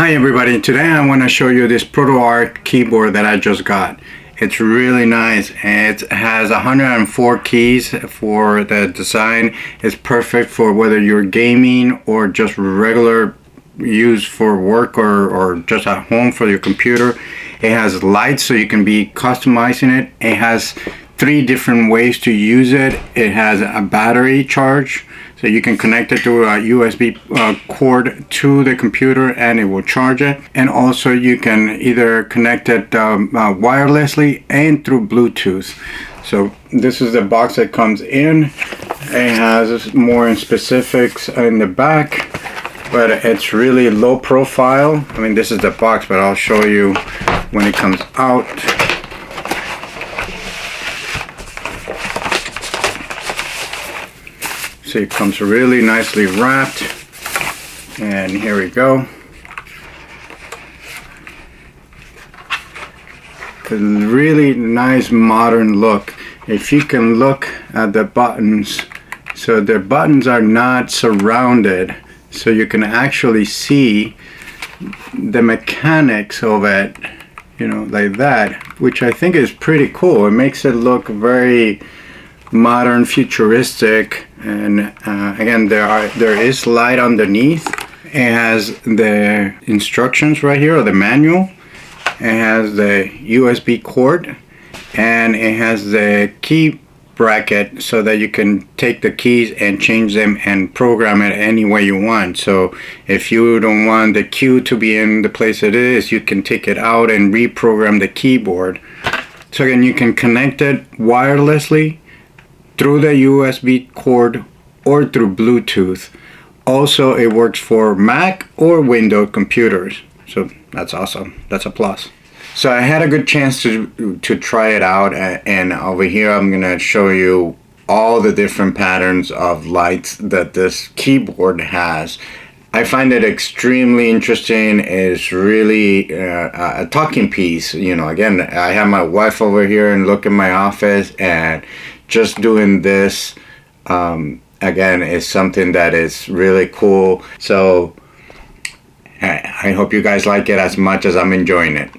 Hi everybody, today I want to show you this ProtoArc keyboard that I just got. It's really nice and it has 104 keys for the design. It's perfect for whether you're gaming or just regular use for work or just at home for your computer. It has lights so you can be customizing it. It has 3 different ways to use it. It has a battery charge, so you can connect it to a USB cord to the computer and it will charge it. And also you can either connect it wirelessly and through Bluetooth. So this is the box that comes in. It has more specifics in the back, but it's really low profile. I mean, this is the box, but I'll show you when it comes out. So it comes really nicely wrapped, and here we go. A really nice modern look. If you can look at the buttons, so the buttons are not surrounded, so you can actually see the mechanics of it, you know, like that, which I think is pretty cool. It makes it look very modern, futuristic, and again, there is light underneath. It has the instructions right here, or the manual. It has the USB cord, and it has the key bracket so that you can take the keys and change them and program it any way you want. So if you don't want the cue to be in the place it is, you can take it out and reprogram the keyboard. So again, you can connect it wirelessly through the USB cord or through Bluetooth. Also, it works for Mac or Windows computers, so that's awesome. That's a plus. So I had a good chance to try it out, and over here I'm gonna show you all the different patterns of lights that this keyboard has. I find it extremely interesting. It's really a talking piece. You know, again, I have my wife over here and look in my office, and just doing this again is something that is really cool. So I hope you guys like it as much as I'm enjoying it.